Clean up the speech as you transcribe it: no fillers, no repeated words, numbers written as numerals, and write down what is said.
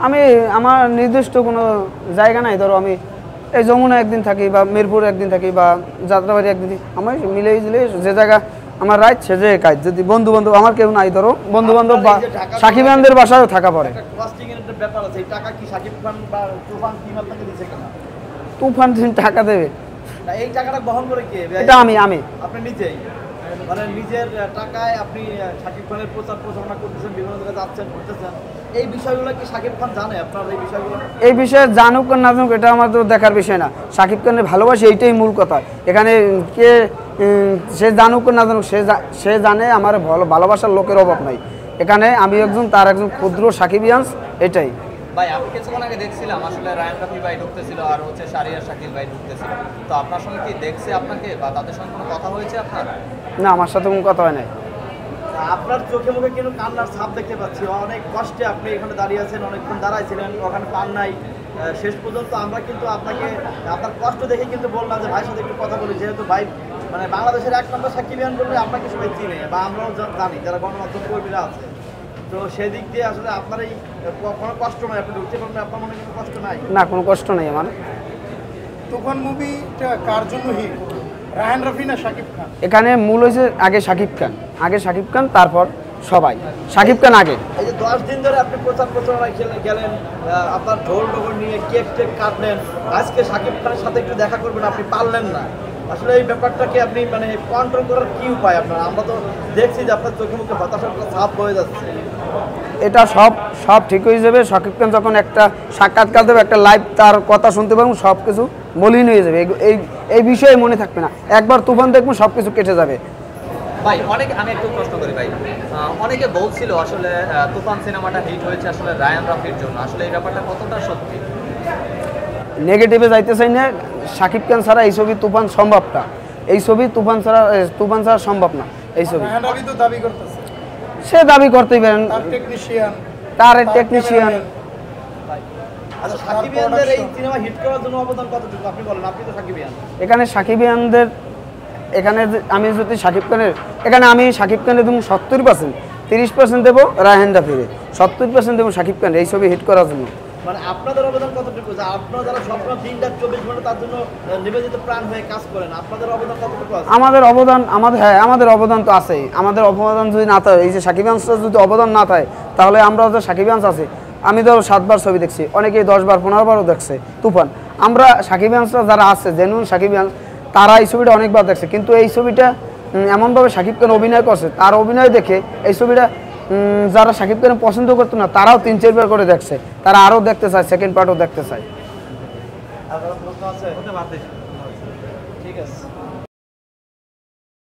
আমি আমার নির্দিষ্ট কোনো জায়গা নাই, ধরো আমি এই যমুনা একদিন থাকি বা মিরপুর একদিন থাকি বা যাত্রাবাড়ি একদিন থাকি, আমার মিলেই দিলে যে জায়গা আমার রাইট সে যে কাজ। যদি বন্ধু বান্ধব আমার কেউ নাই, ধরো বন্ধু বান্ধব বা সাকিব খানদের বাসায়ও থাকা পড়ে। তুফান টাকা দেবে, এই টাকাটা বহন করে কে? এটা আমি আপনি নিজেই, মানে নিজের টাকায় আপনি শাকিব খানের প্রচার প্রচারণা করতেছেন, বিভিন্ন জায়গায় যাচ্ছেন ঘুরতেছেন, এই বিষয়গুলো কি শাকিব খান জানে? আপনার এই বিষয়গুলো এই বিষয়ে জানুক আর না জানুক এটা আমার তো দেখার বিষয় না। শাকিব খানের ভালোবাসি, এইটাই মূল কথা। এখানে কে সে জানুক আর না জানুক, সে জানে আমার ভালোবাসার লোকের অভাব নাই এখানে। আমি একজন, তার একজন ক্ষুদ্র সাকিবিয়ান্স, এটাই। ভাই আমি কিছুক্ষণ আগে দেখছিলাম আসলে রায়ান রাফি ভাই ঢুকতেছিল আর হচ্ছে শাহরিয়ার শাকিল ভাই ঢুকতেছিল, তো আপনার সঙ্গে কি দেখছে আপনাকে বা তাদের সঙ্গে কোনো কথা হয়েছে আপনার? না, আমার সাথে কোনো কথা হয় নাই। আপনার চোখে মুখে কিন্তু কান্নার ছাপ দেখতে পাচ্ছি, অনেক কষ্টে আপনি এখানে দাঁড়িয়ে আছেন, অনেকক্ষণ দাঁড়াইছিলেন, ওখানে পান নাই। শেষ পর্যন্ত আমরা কিন্তু আপনাকে আপনার কষ্ট দেখে কিন্তু বললাম যে ভাইয়ের সাথে একটু কথা বলি, যেহেতু ভাই মানে বাংলাদেশের 1 নম্বর সাকিবিয়ান বললে আপনাকে সবাই চিনে বা আমরাও জানি যারা গণমাধ্যম কর্মীরা আছে। তো সেদিক দিয়ে আসলে আপনার এই কোনো কষ্ট নাই, আপনি ঢুকতে পারবেন, আপনার মনে কোনো কষ্ট নাই? না, কোনো কষ্ট নাই আমার। তুফান মুভিটা কার জন্য হিট, রায়ান রাফি না শাকিব খান? এখানে মূল হয়েছে আগে শাকিব খান, তারপর সবাই। শাকিব খান আগে। এই যে 10 দিন ধরে আপনি প্রচার প্রচারণায় গেলেন, আপনার ঢোল ডগর নিয়ে কেক টেক কাটলেন, আজকে শাকিব খানের সাথে একটু দেখা করবেন, আপনি পারলেন না। আসলে এই ব্যাপারটাকে আপনি মানে কন্ট্রোল করার কি উপায় আপনার? আমরা তো দেখছি যে আপনার চোখে মুখে হতাশার ছাপ হয়ে যাচ্ছে। এটা সব ঠিক হয়ে যাবে। শাকিব খান যখন একটা সাক্ষাৎকার দেবে, একটা লাইভ তার কথা শুনতে পারবো, সব কিছু মলিন হয়ে যাবে। এই বিষয়ে মনে থাকবে না। একবার তুফান দেখবো, সব কিছু কেটে যাবে। ভাই আমি একটু প্রশ্ন করি ভাই, অনেকে বলছিল আসলে তুফান সিনেমাটা হিট হয়েছে আসলে রায়ান রাফির জন্য, আসলে এই ব্যাপারটা কতটা সত্যি? নেগেটিভে যাইতে চাই না। শাকিব খান ছাড়া এই ছবি তুফান সম্ভবটা, এই ছবি তুফান ছাড়া সম্ভব না। এই ছবি রায়ান রাফি তো দাবি করতেছে, সে দাবি করতেই পারেন, তার টেকনিশিয়ান। আচ্ছা, সাকিবিয়ানদের এই সিনেমা হিট করার জন্য অবদান কতটুকু আপনি বলেন? আপনি তো সাকিবিয়ান। এখানে সাকিবিয়ানদের, এখানে আমি যদি শাকিব খানের দেবো 70%, 30% দেবো রায়হান রাফিরে, 70% দেবো শাকিব খানের এই ছবি হিট করার জন্য। মানে আপনাদের অবদান কতটুকু? যে আপনারা যারা স্বপ্ন দিনটা 24 ঘন্টা তার জন্য নিবেদিত প্রাণ হয়ে কাজ করেন, আপনাদের অবদান কতটুকু আছে? আমাদের অবদান তো আছেই। আমাদের অবদান যদি না থাকে, এই যে সাকিবিয়ান্সের যদি অবদান না থাকে, তাহলে আমরা যে সাকিবিয়ান্স আছি, আমি ধরো 7 বার ছবি দেখছি, অনেকেই 10 বার 15 বারও দেখছে তুফান। আমরা সাকিবিয়ান্সরা যারা আছে, জেনুইন সাকিবিয়ান্স, তারা এই ছবিটা অনেকবার দেখছে। কিন্তু এই ছবিটা এমনভাবে শাকিব খান অভিনয় করছে, তার অভিনয় দেখে এই ছবিটা যারা শাকিব খান পছন্দ করতো না, তারাও 3-4 বার করে দেখছে, তারা আরও দেখতে চায়, সেকেন্ড পার্টও দেখতে চায়। ঠিক আছে।